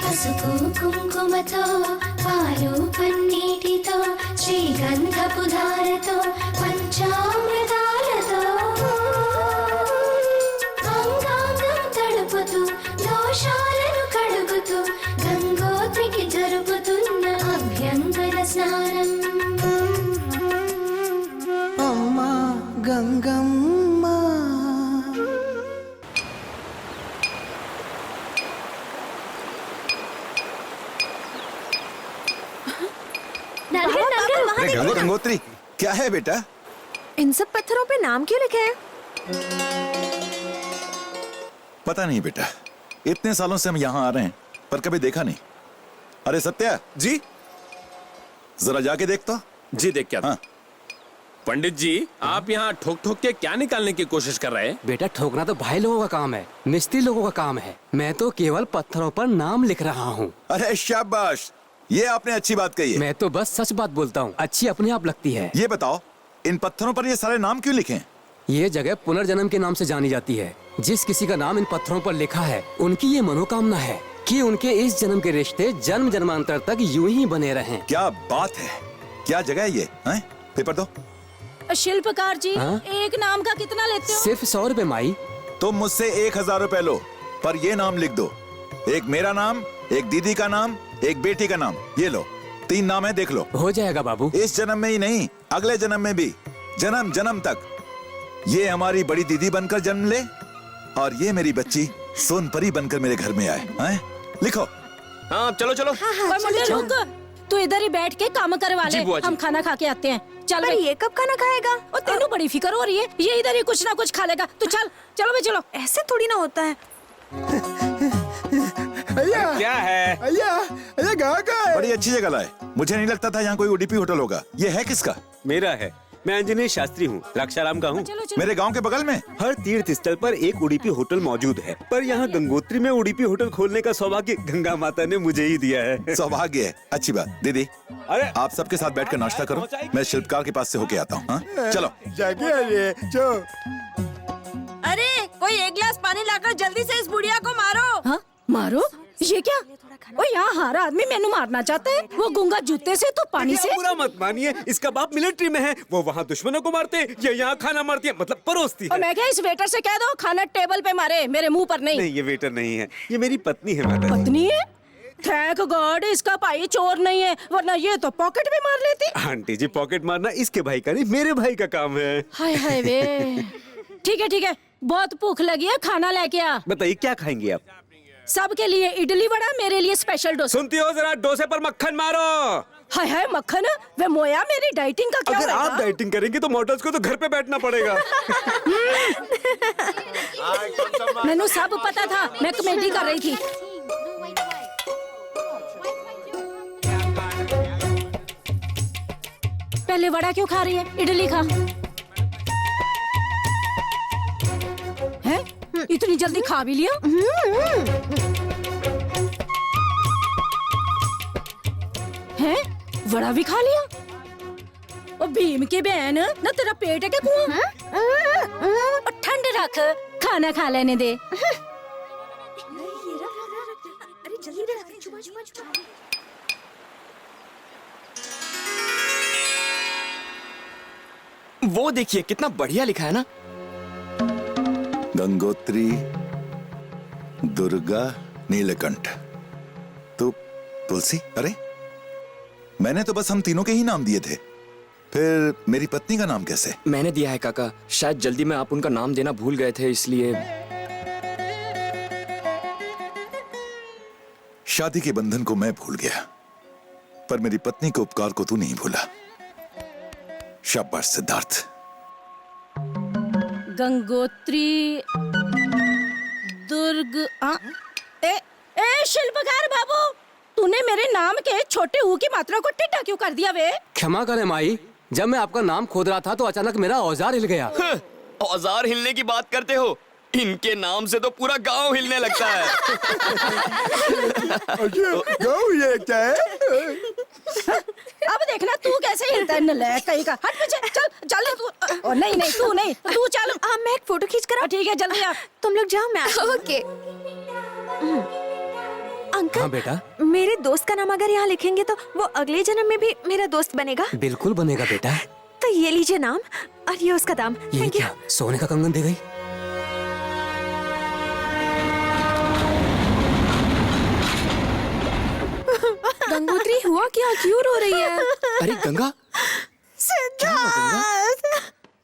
పసుపు కుంకుమతో పాలు పన్నీటితో శ్రీగంధపు ధారతో పంచామృతాలతో అంగాంగం తడుపుతూ దోషాలను కడుగుతూ గంగోత్రికి జరుపుతున్న అభ్యంగన స్నానం. అమ్మా గంగమ్మ. गंगोत्री, क्या है बेटा? इन सब पत्थरों पे नाम क्यों लिखे हैं? पता नहीं बेटा, इतने सालों से हम यहाँ आ रहे हैं पर कभी देखा नहीं. अरे सत्या जी, जरा जाके देख तो. जी देख क्या. हाँ. पंडित जी, आप यहाँ ठोक ठोक के क्या निकालने की कोशिश कर रहे हैं? बेटा ठोकना तो भाई लोगों का काम है, मिस्त्री लोगों का काम है. मैं तो केवल पत्थरों पर नाम लिख रहा हूँ. अरे शाबाश, ये आपने अच्छी बात कही है. मैं तो बस सच बात बोलता हूँ, अच्छी अपने आप लगती है. ये बताओ, इन पत्थरों पर ये सारे नाम क्यों लिखे हैं? ये जगह पुनर्जन्म के नाम से जानी जाती है. जिस किसी का नाम इन पत्थरों पर लिखा है, उनकी ये मनोकामना है कि उनके इस जन्म के रिश्ते जन्म जन्मांतर तक यूं ही बने रहें. क्या बात है, क्या जगह है ये? हैं? पेपर दो. शिल्पकार जी, हाँ? एक नाम का कितना लेते हो? सिर्फ 100 रुपए माई. तुम मुझसे 1000 रुपए लो, पर ये नाम लिख दो. एक मेरा नाम, एक दीदी का नाम, एक बेटी का नाम. ये लो, 3 नाम है, देख लो. हो जाएगा बाबू. इस जन्म में ही नहीं, अगले जन्म में भी, जन्म जन्म तक. ये हमारी बड़ी दीदी बनकर जन्म ले और ये मेरी बच्ची सोनपरी बनकर मेरे घर में आए. हैं? लिखो. हाँ चलो चलो. और मुझे रुक, तू इधर ही बैठ के काम करवा ले, हम खाना खा के आते हैं. चल पर ये कब खाना खाएगा? और तेनू बड़ी फिक्र हो रही है, ये इधर ही कुछ ना कुछ खा लेगा. तू चल, चलो भाई चलो. ऐसे थोड़ी ना होता है. क्या है? अय्या कहाँ का है? बड़ी अच्छी जगह लाए. मुझे नहीं लगता था यहाँ कोई उडुपी होटल होगा. ये है किसका? मेरा है. मैं अंजनी शास्त्री हूँ, द्राक्षाराम का हूँ. मेरे गांव के बगल में. हर तीर्थ स्थल पर एक उडुपी होटल मौजूद है, पर यहाँ गंगोत्री में उडुपी होटल खोलने का सौभाग्य गंगा माता ने मुझे ही दिया है. सौभाग्य है. अच्छी बात. दीदी, अरे आप सबके साथ बैठकर नाश्ता करो. मैं शिल्पकार के पास से होके आता हूँ. हाँ? चलो. जाके आइए. चलो. अरे कोई एक गिलास पानी लाकर जल्दी से इस बुढ़िया को मारो. हाँ? मारो? ये क्या? ओ यहाँ हर आदमी मैनू मारना चाहता है. वो गूंगा जूते से तो पानी से. बुरा मत मानिए, इसका बाप मिलिट्री में है. वो वहाँ दुश्मनों को मारते, ये यहाँ खाना मारती है, मतलब परोसती और है. मैं क्या इस वेटर से कह दो खाना टेबल पे मारे, मेरे मुंह पर नहीं. नहीं, ये वेटर नहीं है, ये मेरी पत्नी है. माता जी. पत्नी है? थैंक गॉड इसका भाई चोर नहीं है, वरना ये तो पॉकेट भी मार लेती. आंटी जी, पॉकेट मारना इसके भाई का नहीं, मेरे भाई का काम है. हाय हाय वे. ठीक है, बहुत भूख लगी है, खाना लेके आ. बताइए क्या खाएंगे आप? सबके लिए इडली वड़ा, मेरे लिए स्पेशल डोसा. सुनती हो, जरा डोसे पर मक्खन मारो. हाय हाय मक्खन, वे मोया मेरी डाइटिंग का क्या अगर होगा? आप डाइटिंग करेंगे तो मॉडल्स को तो घर पे बैठना पड़ेगा. मैंने सब पता था, मैं कमेंटी कर रही थी. पहले वड़ा क्यों खा रही है? इडली खा. है? इतनी जल्दी खा भी लिया? है? वड़ा भी खा लिया? ओ भीम की बहन, ना तेरा पेट है क्या कुआं? और ठंड रख, खाना खा लेने दे. अरे जल्दी रख. वो देखिए कितना बढ़िया लिखा है ना. गंगोत्री, दुर्गा, नीलकंठ. तो तुलसी. अरे मैंने तो बस हम तीनों के ही नाम दिए थे, फिर मेरी पत्नी का नाम कैसे? मैंने दिया है काका, शायद जल्दी में आप उनका नाम देना भूल गए थे, इसलिए. शादी के बंधन को मैं भूल गया, पर मेरी पत्नी के उपकार को तू नहीं भूला. शाबाश सिद्धार्थ. गंगोत्री, दुर्ग. ए शिल्पकार बाबू, तूने मेरे नाम के छोटे ऊ की मात्रा को टिड्डा क्यों कर दिया वे? क्षमा करें माई, जब मैं आपका नाम खोद रहा था तो अचानक मेरा औजार हिल गया. औजार हिलने की बात करते हो, इनके नाम से तो पूरा गांव हिलने लगता है. गाँव ये क्या है? अब देखना तू कैसे हिलता है नलायक कहीं का। हट पीछे, चल चल तू। ओ नहीं नहीं तू नहीं, तू चल। मैं एक फोटो खींच कर। ठीक है जल्दी आ। तुम लोग जाओ, मैं ओके। अंकल। हाँ बेटा। मेरे दोस्त का नाम अगर यहाँ लिखेंगे तो वो अगले जन्म में भी मेरा दोस्त बनेगा। बिल्कुल बनेगा बेटा। तो ये लीजिए नाम और ये उसका दाम। ये क्या सोने का कंगन दे गई? गंगोत्री हुआ क्या, क्यों रो रही है? अरे गंगा, सिद्धार्थ,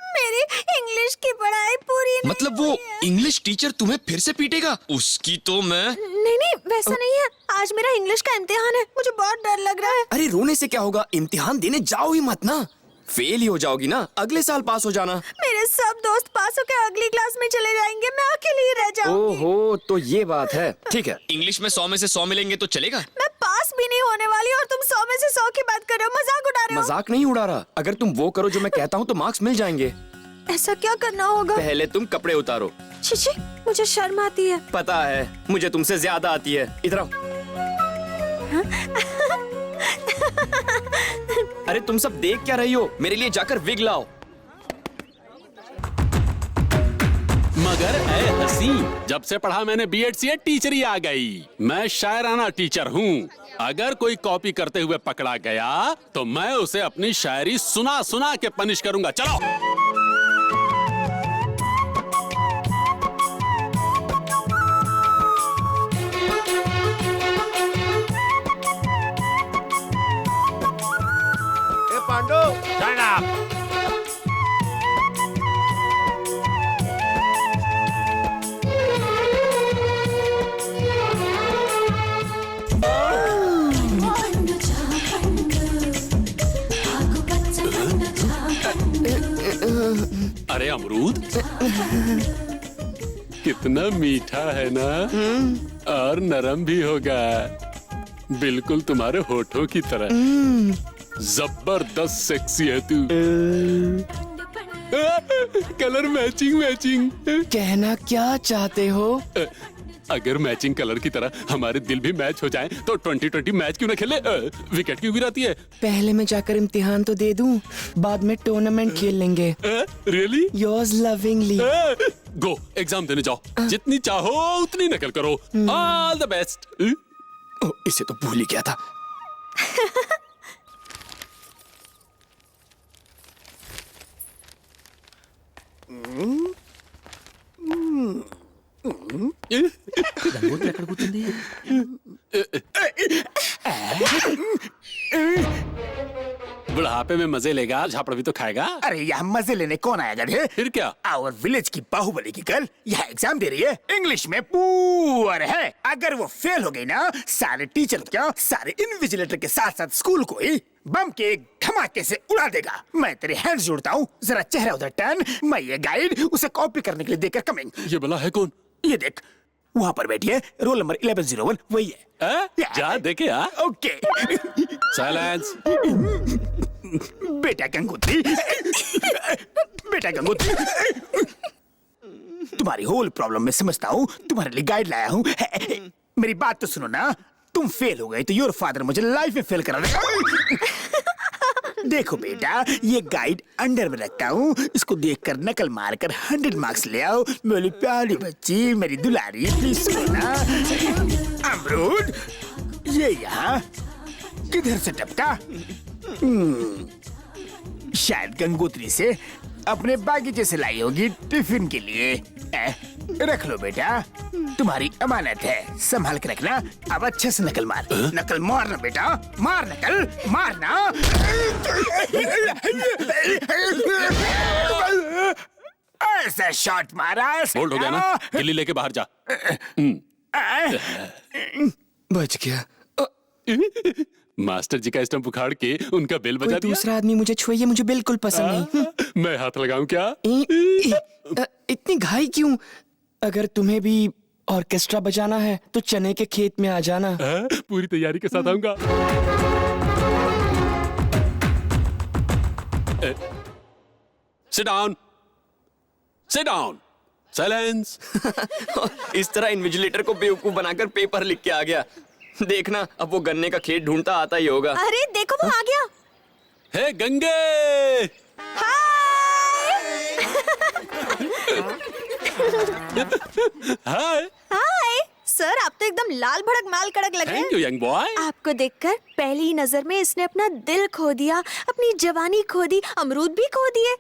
मेरी इंग्लिश की पढ़ाई पूरी नहीं मतलब वो इंग्लिश टीचर तुम्हें फिर से पीटेगा? उसकी तो मैं नहीं वैसा नहीं है। आज मेरा इंग्लिश का इम्तिहान है, मुझे बहुत डर लग रहा है। अरे रोने से क्या होगा, इम्तिहान देने जाओ ही मत ना। फेल ही हो जाओगी ना, अगले साल पास हो जाना। मेरे सब दोस्त पास होकर अगली क्लास में चले जाएंगे, मैं अकेली ही रह जाऊंगी। ओहो, तो ये बात है। ठीक है, इंग्लिश में 100 में से 100 मिलेंगे तो चलेगा? मैं पास भी नहीं होने वाली और तुम 100 में से 100 की बात कर रहे हो, मजाक उड़ा रहे हो। मजाक नहीं उड़ा रहा, अगर तुम वो करो जो मैं कहता हूँ तो मार्क्स मिल जाएंगे। ऐसा क्या करना होगा? पहले तुम कपड़े उतारो। छी, मुझे शर्म आती है। पता है, मुझे तुमसे ज्यादा आती है। इधर आओ। अरे तुम सब देख क्या रही हो, मेरे लिए जाकर विग लाओ। मगर ऐ हसी, जब से पढ़ा मैंने बीएड से टीचर ही आ गई। मैं शायराना टीचर हूँ। अगर कोई कॉपी करते हुए पकड़ा गया तो मैं उसे अपनी शायरी सुना सुना के पनिश करूंगा। चलो। Pandu, Shut up! अरे अमरूद, कितना मीठा है ना, और नरम भी होगा, बिल्कुल तुम्हारे होठों की तरह। जबरदस्त सेक्सी है तू। Colour matching. कहना क्या चाहते हो? अगर मैचिंग कलर की तरह हमारे दिल भी मैच हो जाएं, तो 2020 मैच क्यों ना खेले? विकेट क्यों गिराती है? पहले मैं जाकर इम्तिहान तो दे दूं, बाद में टूर्नामेंट खेल लेंगे। Really? Yours lovingly. Go exam देने जाओ, जितनी चाहो उतनी नकल करो। All the best. इसे तो भूल ही गया था। बुढ़ापे में मजे लेगा, झापड़ भी तो खाएगा। अरे यहाँ मजे लेने कौन आया गधे? फिर क्या? आवर विलेज की बाहुबली की गर्ल यहाँ एग्जाम दे रही है, इंग्लिश में पुअर है। अगर वो फेल हो गई ना, सारे टीचर क्या, सारे इन्विजिलेटर के साथ साथ स्कूल को ही बम के एक धमाके से उड़ा देगा। मैं तेरे हैंड जोड़ता हूँ, जरा चेहरा उधर टर्न। मैं ये गाइड उसे कॉपी करने के लिए देकर कमिंग। ये भला है कौन? ये देख, वहाँ पर बैठी है, रोल नंबर 1101, वही है। जा देखे। ओके। साइलेंस। बेटा गंगोत्री, बेटा गंगोत्री, तुम्हारी होल प्रॉब्लम में समझता हूँ, तुम्हारे लिए गाइड लाया हूँ। मेरी बात तो सुनो ना, तुम फेल हो गए तो योर फादर मुझे लाइफ में फेल करा देगा। देखो बेटा, ये गाइड अंडर में रखता हूँ, इसको देखकर नकल मारकर 100 मार्क्स ले आओ। मेरी प्यारी बच्ची, मेरी दुलारी, प्लीज सुनो ना। अमरूद, ये यहाँ किधर से टपका? शायद गंगोत्री से अपने बागीचे से लाई होगी टिफिन के लिए। रख लो बेटा, तुम्हारी अमानत है, संभाल के रखना। अब अच्छे से नकल मार। नकल मारना बेटा, मार नकल, मारना। ऐसा शॉट मारा। बोल्ड हो गया ना, गिल्ली लेके बाहर जा। बच गया। मास्टर जी का स्टंप उखाड़ के उनका बेल बजा दिया। दूसरा आदमी मुझे छुए, मुझे बिल्कुल पसंद नहीं। मैं हाथ लगाऊं क्या? इतनी घाई क्यों? अगर तुम्हें भी ऑर्केस्ट्रा बजाना है तो चने के खेत में आ जाना। पूरी तैयारी के साथ आऊंगा। Sit down, sit down, silence. इस तरह इन्विजिलेटर को बेवकूफ बनाकर पेपर लिख के आ गया। देखना अब वो गन्ने का खेत ढूंढता आता ही होगा। अरे देखो वो आ गया। हे गंगे, हाय। हाय सर, आप तो एकदम लाल भड़क माल कड़क लग रहे थैंक यू हैं। Young boy. आपको देखकर पहली ही नजर में इसने अपना दिल खो दिया, अपनी जवानी खो दी, अमरूद भी खो दिए।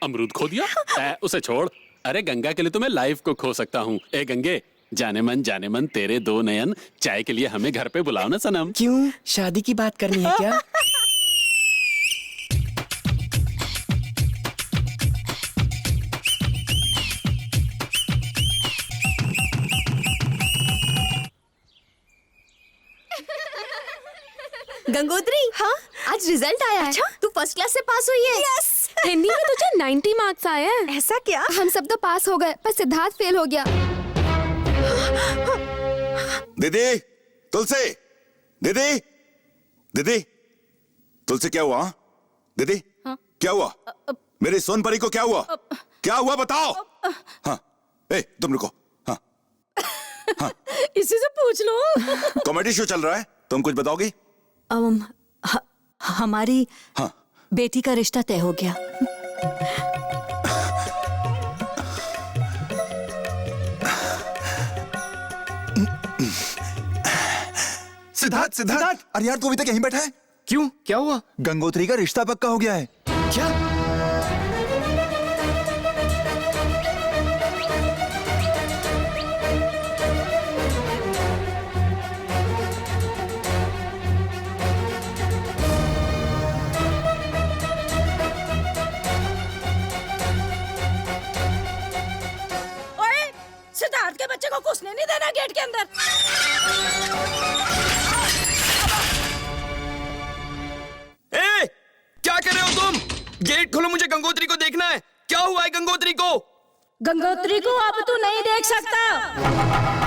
अमरूद खो दिया? उसे छोड़। अरे गंगा के लिए तो मैं लाइफ को खो सकता हूँ। ए गंगे, जाने मन तेरे दो नयन, चाय के लिए हमें घर पे बुलाओ ना सनम। क्यों, शादी की बात करनी है क्या? गंगोत्री, हाँ आज रिजल्ट आया है। अच्छा? तू फर्स्ट क्लास से पास हुई है। यस। हिंदी में तुझे 90 मार्क्स आए हैं। ऐसा क्या? हम सब तो पास हो गए, पर सिद्धार्थ फेल हो गया। दीदी, तुलसी, दीदी, दीदी, तुलसी क्या हुआ? दीदी, क्या हुआ? मेरी सोनपरी को क्या हुआ? क्या हुआ बताओ? हाँ, ए तुम रुको। हाँ, हाँ। इसी से पूछ लो। कॉमेडी शो चल रहा है, तुम कुछ बताओगी? हमारी हाँ। बेटी का रिश्ता तय हो गया। सिद्धार्थ, सिद्धार्थ, अरे यार तू अभी तक यहीं बैठा है? क्यों, क्या हुआ? गंगोत्री का रिश्ता पक्का हो गया है। क्या? ओए, सिद्धार्थ के बच्चे को घुसने नहीं देना गेट के अंदर। ए, क्या कर रहे हो तुम? गेट खोलो, मुझे गंगोत्री को देखना है। क्या हुआ है गंगोत्री को? गंगोत्री को अब तू नहीं देख सकता।